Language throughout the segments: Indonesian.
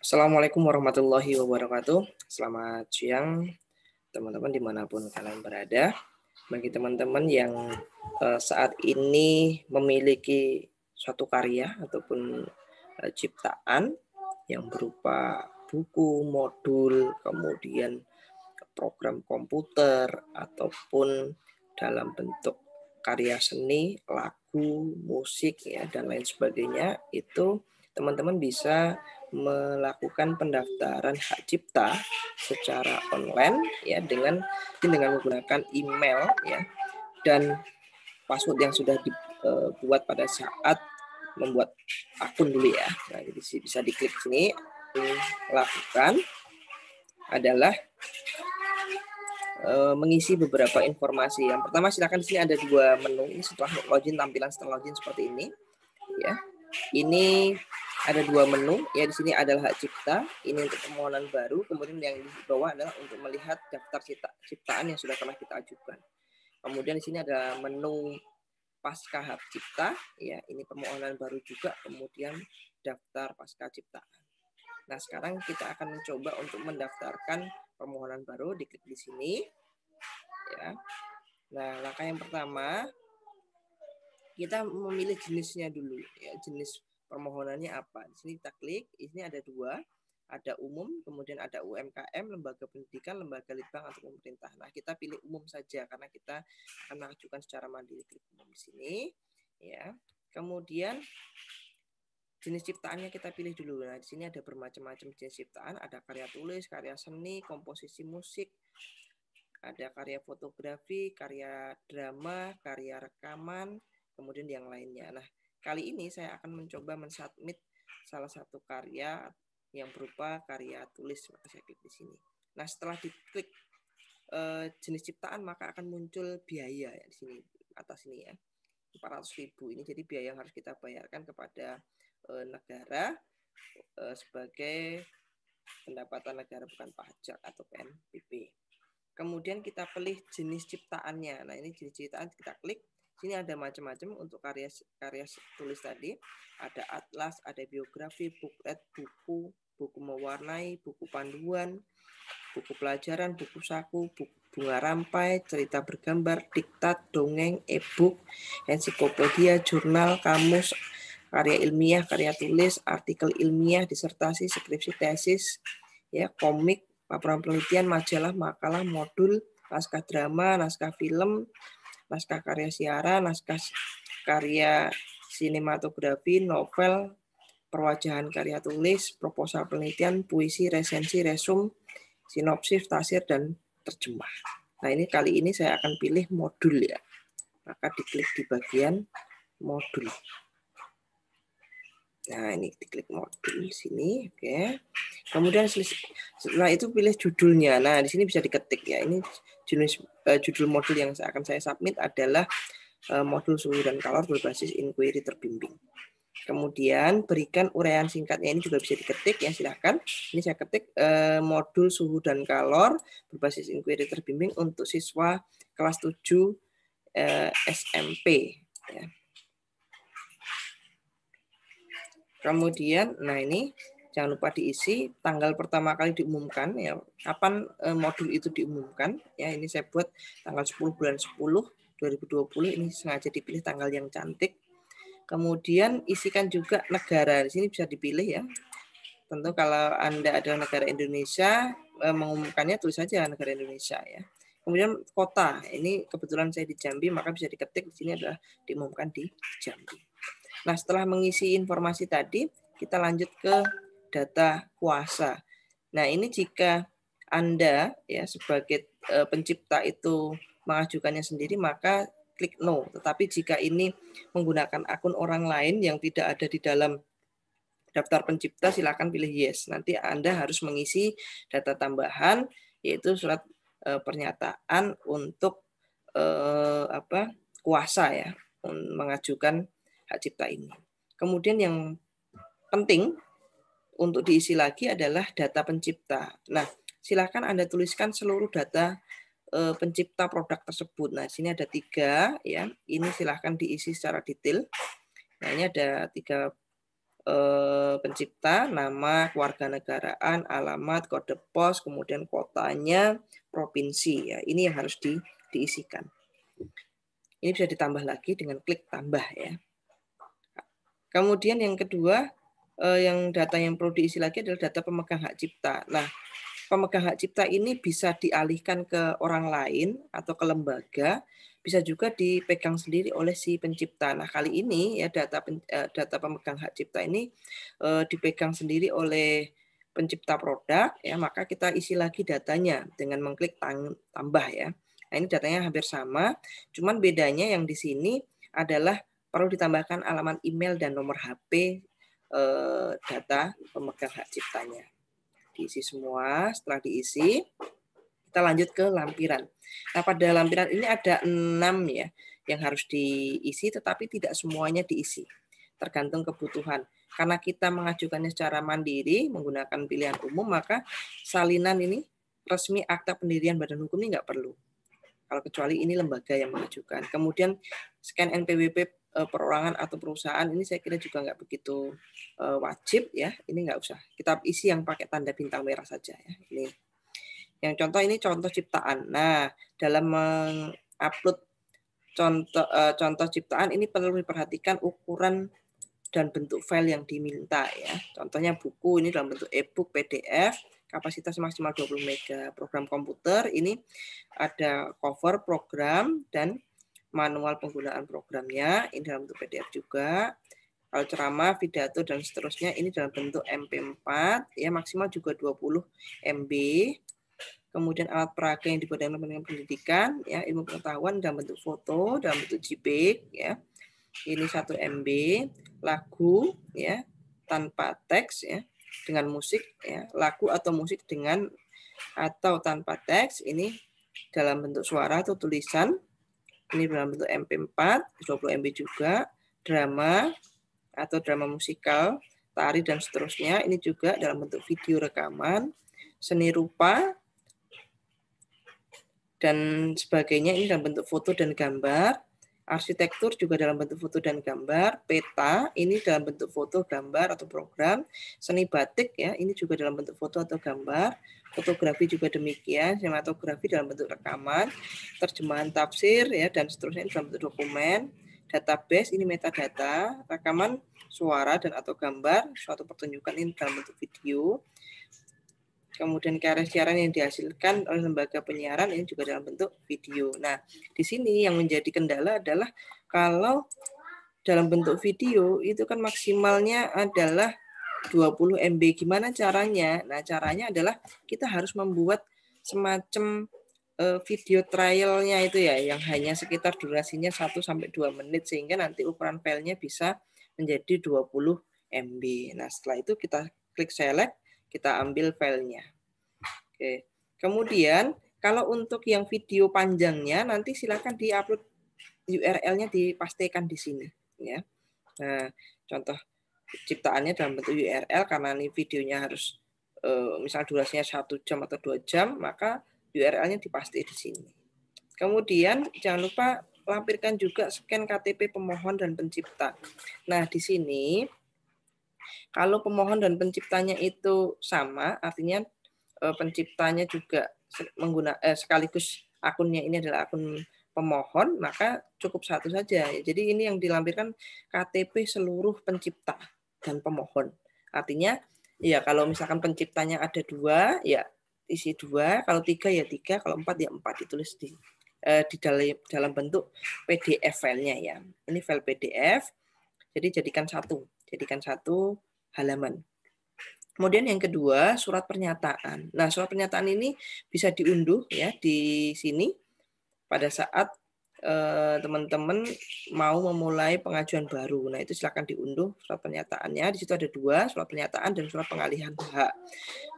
Assalamualaikum warahmatullahi wabarakatuh. Selamat siang teman-teman dimanapun kalian berada. Bagi teman-teman yang saat ini memiliki suatu karya ataupun ciptaan yang berupa buku, modul, kemudian program komputer, ataupun dalam bentuk karya seni, lagu, musik, ya, dan lain sebagainya, itu teman-teman bisa melakukan pendaftaran hak cipta secara online ya dengan menggunakan email ya dan password yang sudah dibuat pada saat membuat akun dulu ya. Nah, jadi bisa diklik sini. Lakukan adalah mengisi beberapa informasi. Yang pertama, silakan di sini ada dua menu. Ini setelah login, tampilan setelah login seperti ini ya. Ini ada dua menu ya. Di sini adalah hak cipta, ini untuk permohonan baru, kemudian yang di bawah adalah untuk melihat daftar ciptaan yang sudah pernah kita ajukan. Kemudian di sini ada menu pasca hak cipta ya, ini permohonan baru juga, kemudian daftar pasca ciptaan. Nah, sekarang kita akan mencoba untuk mendaftarkan permohonan baru, diklik di sini ya. Nah, langkah yang pertama kita memilih jenisnya dulu ya, jenis permohonannya apa. Di sini kita klik, ini ada dua, ada umum, kemudian ada UMKM, lembaga pendidikan, lembaga litbang atau pemerintah. Nah, kita pilih umum saja karena kita akan mengajukan secara mandiri. Klik umum di sini ya. Kemudian jenis ciptaannya kita pilih dulu. Nah, di sini ada bermacam-macam jenis ciptaan, ada karya tulis, karya seni, komposisi musik, ada karya fotografi, karya drama, karya rekaman, kemudian yang lainnya. Nah, kali ini saya akan mencoba mensubmit salah satu karya yang berupa karya tulis. Maka saya klik di sini. Nah, setelah diklik jenis ciptaan, maka akan muncul biaya ya di sini atas ini ya. 400.000 ini jadi biaya yang harus kita bayarkan kepada negara sebagai pendapatan negara bukan pajak atau PNBP. Kemudian kita pilih jenis ciptaannya. Nah, ini jenis ciptaan kita klik. Sini ada macam-macam untuk karya tulis tadi. Ada atlas, ada biografi, booklet, buku mewarnai, buku panduan, buku pelajaran, buku saku, buku bunga rampai, cerita bergambar, diktat, dongeng, e-book, ensiklopedia, jurnal, kamus, karya ilmiah, karya tulis, artikel ilmiah, disertasi, skripsi, tesis, ya, komik, laporan penelitian, majalah, makalah, modul, naskah drama, naskah film, naskah karya siaran, naskah karya sinematografi, novel, perwajahan karya tulis, proposal penelitian, puisi, resensi, resum, sinopsis, tafsir, dan terjemah. Nah, ini kali ini saya akan pilih modul ya. Maka diklik di bagian modul. Nah, ini diklik modul di sini, oke. Kemudian setelah itu pilih judulnya. Nah, di sini bisa diketik ya. Ini judul modul yang akan saya submit adalah modul suhu dan kalor berbasis inquiry terbimbing. Kemudian berikan uraian singkatnya, ini juga bisa diketik ya, silahkan. Ini saya ketik modul suhu dan kalor berbasis inquiry terbimbing untuk siswa kelas 7 SMP. Ya. Kemudian, nah ini jangan lupa diisi tanggal pertama kali diumumkan ya, kapan modul itu diumumkan ya. Ini saya buat tanggal 10 bulan 10 2020, ini sengaja dipilih tanggal yang cantik. Kemudian isikan juga negara, di sini bisa dipilih ya. Tentu kalau Anda adalah negara Indonesia, mengumumkannya tulis saja negara Indonesia ya. Kemudian kota, ini kebetulan saya di Jambi, maka bisa diketik di sini adalah diumumkan di Jambi. Nah, setelah mengisi informasi tadi, kita lanjut ke data kuasa. Nah, ini jika Anda ya sebagai pencipta itu mengajukannya sendiri, maka klik no. Tetapi jika ini menggunakan akun orang lain yang tidak ada di dalam daftar pencipta, silakan pilih yes. Nanti Anda harus mengisi data tambahan, yaitu surat pernyataan untuk kuasa ya, mengajukan hak cipta ini. Kemudian yang penting untuk diisi lagi adalah data pencipta. Nah, silakan Anda tuliskan seluruh data pencipta produk tersebut. Nah, sini ada 3 ya. Ini silahkan diisi secara detail. Nah, ini ada 3 pencipta, nama, kewarganegaraan, alamat, kode pos, kemudian kotanya, provinsi. Ya, ini yang harus diisikan. Ini bisa ditambah lagi dengan klik tambah ya. Kemudian yang kedua, yang data yang perlu diisi lagi adalah data pemegang hak cipta. Nah, pemegang hak cipta ini bisa dialihkan ke orang lain atau ke lembaga, bisa juga dipegang sendiri oleh si pencipta. Nah, kali ini ya data pemegang hak cipta ini dipegang sendiri oleh pencipta produk ya, maka kita isi lagi datanya dengan mengklik tambah ya. Nah, ini datanya hampir sama, cuman bedanya yang di sini adalah perlu ditambahkan alamat email dan nomor HP data pemegang hak ciptanya. Diisi semua, setelah diisi, kita lanjut ke lampiran. Nah, pada lampiran ini ada 6 ya, yang harus diisi, tetapi tidak semuanya diisi. Tergantung kebutuhan. Karena kita mengajukannya secara mandiri, menggunakan pilihan umum, maka salinan ini resmi akta pendirian badan hukum ini nggak perlu. Kalau kecuali ini lembaga yang mengajukan. Kemudian scan NPWP perorangan atau perusahaan ini saya kira juga nggak begitu wajib ya. Ini nggak usah. Kita isi yang pakai tanda bintang merah saja ya. Ini yang contoh ini contoh ciptaan. Nah, dalam mengupload contoh ciptaan ini perlu diperhatikan ukuran dan bentuk file yang diminta ya. Contohnya buku ini dalam bentuk e-book, PDF, kapasitas maksimal 20 MB. Program komputer ini ada cover program dan manual penggunaan programnya, ini dalam bentuk PDF juga. Kalau ceramah, pidato dan seterusnya ini dalam bentuk MP4 ya, maksimal juga 20 MB. Kemudian alat peraga yang dibuat dalam kepentingan pendidikan ya, ilmu pengetahuan dalam bentuk foto, dalam bentuk JPEG ya. Ini 1 MB, lagu ya tanpa teks ya, dengan musik ya, lagu atau musik dengan atau tanpa teks ini dalam bentuk suara atau tulisan. Ini dalam bentuk MP4, 20 MB juga, drama atau drama musikal, tari dan seterusnya, ini juga dalam bentuk video rekaman, seni rupa dan sebagainya, ini dalam bentuk foto dan gambar. Arsitektur juga dalam bentuk foto dan gambar, peta ini dalam bentuk foto, gambar atau program, seni batik ya ini juga dalam bentuk foto atau gambar, fotografi juga demikian, sinematografi dalam bentuk rekaman, terjemahan tafsir ya dan seterusnya dalam bentuk dokumen, database ini metadata, rekaman suara dan atau gambar, suatu pertunjukan ini dalam bentuk video. Kemudian karya siaran yang dihasilkan oleh lembaga penyiaran ini juga dalam bentuk video. Nah, di sini yang menjadi kendala adalah kalau dalam bentuk video itu kan maksimalnya adalah 20 MB. Gimana caranya? Nah, caranya adalah kita harus membuat semacam video trialnya itu ya, yang hanya sekitar durasinya 1-2 menit, sehingga nanti ukuran filenya bisa menjadi 20 MB. Nah, setelah itu kita klik select, kita ambil filenya. Oke. Kemudian kalau untuk yang video panjangnya nanti silakan diupload URL-nya dipastikan di sini ya. Nah, contoh ciptaannya dalam bentuk URL karena ini videonya harus misal durasinya 1 jam atau 2 jam, maka URL-nya dipasti di sini. Kemudian jangan lupa lampirkan juga scan KTP pemohon dan pencipta. Nah, di sini kalau pemohon dan penciptanya itu sama, artinya penciptanya juga sekaligus akunnya ini adalah akun pemohon, maka cukup satu saja. Jadi ini yang dilampirkan KTP seluruh pencipta dan pemohon. Artinya ya kalau misalkan penciptanya ada 2, ya isi 2, kalau 3 ya 3, kalau 4 ya 4, ditulis di dalam bentuk PDF filenya ya. Ini file PDF, jadi jadikan satu halaman. Kemudian yang kedua, surat pernyataan. Nah, surat pernyataan ini bisa diunduh ya di sini pada saat teman-teman mau memulai pengajuan baru. Nah, itu silakan diunduh surat pernyataannya. Di situ ada 2, surat pernyataan dan surat pengalihan hak.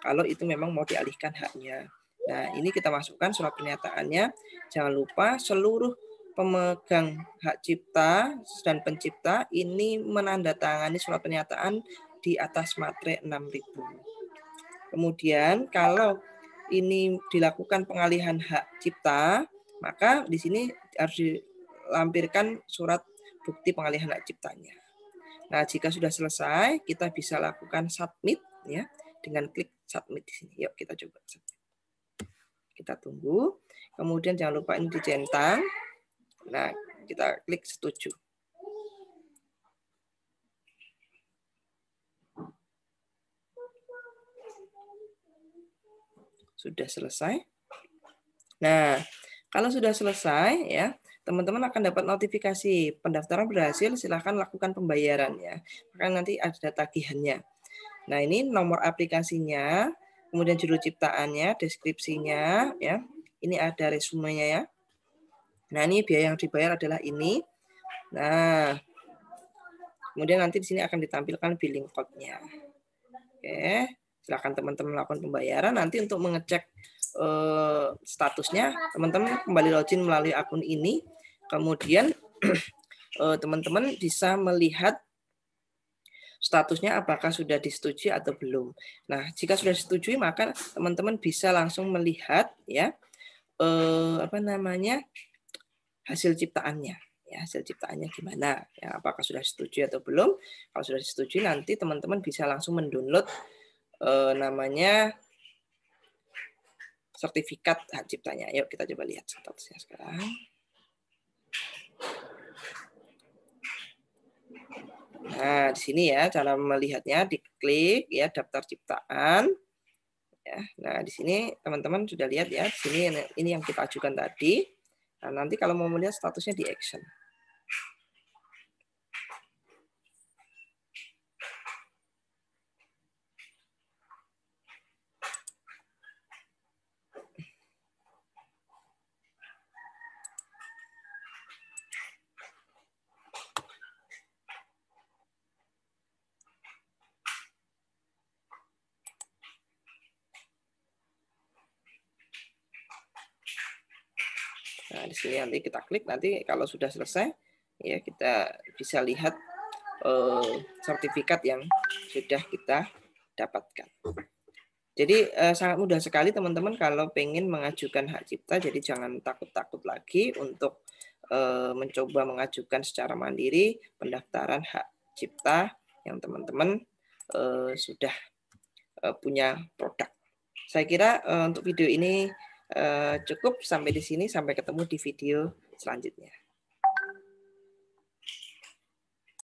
Kalau itu memang mau dialihkan haknya. Nah, ini kita masukkan surat pernyataannya. Jangan lupa seluruh pemegang hak cipta dan pencipta ini menandatangani surat pernyataan di atas materai 6.000. Kemudian kalau ini dilakukan pengalihan hak cipta, maka di sini harus dilampirkan surat bukti pengalihan hak ciptanya. Nah, jika sudah selesai, kita bisa lakukan submit ya dengan klik submit di sini. Yuk kita coba. Kita tunggu. Kemudian jangan lupa ini dicentang. Nah, kita klik setuju. Sudah selesai. Nah, kalau sudah selesai ya, teman-teman akan dapat notifikasi pendaftaran berhasil, silahkan lakukan pembayaran ya. Maka nanti ada tagihannya. Nah, ini nomor aplikasinya, kemudian judul ciptaannya, deskripsinya ya. Ini ada resumenya ya. Nah, ini biaya yang dibayar adalah ini. Nah, kemudian nanti di sini akan ditampilkan billing code-nya. Oke, silakan teman-teman melakukan pembayaran. Nanti untuk mengecek statusnya, teman-teman kembali login melalui akun ini. Kemudian teman-teman bisa melihat statusnya apakah sudah disetujui atau belum. Nah, jika sudah disetujui maka teman-teman bisa langsung melihat ya hasil ciptaannya. Ya, hasil ciptaannya gimana? Ya, apakah sudah setuju atau belum? Kalau sudah disetujui nanti teman-teman bisa langsung mendownload namanya sertifikat hak ciptanya. Yuk kita coba lihat statusnya sekarang. Nah, di sini ya cara melihatnya, diklik ya daftar ciptaan. Ya, nah di sini teman-teman sudah lihat ya, di sini ini yang kita ajukan tadi. Nah, nanti kalau mau melihat statusnya di action. Nah, di sini nanti kita klik, nanti kalau sudah selesai, ya kita bisa lihat sertifikat yang sudah kita dapatkan. Jadi sangat mudah sekali teman-teman kalau pengen mengajukan hak cipta, jadi jangan takut-takut lagi untuk mencoba mengajukan secara mandiri pendaftaran hak cipta yang teman-teman sudah punya produk. Saya kira untuk video ini cukup sampai di sini, sampai ketemu di video selanjutnya.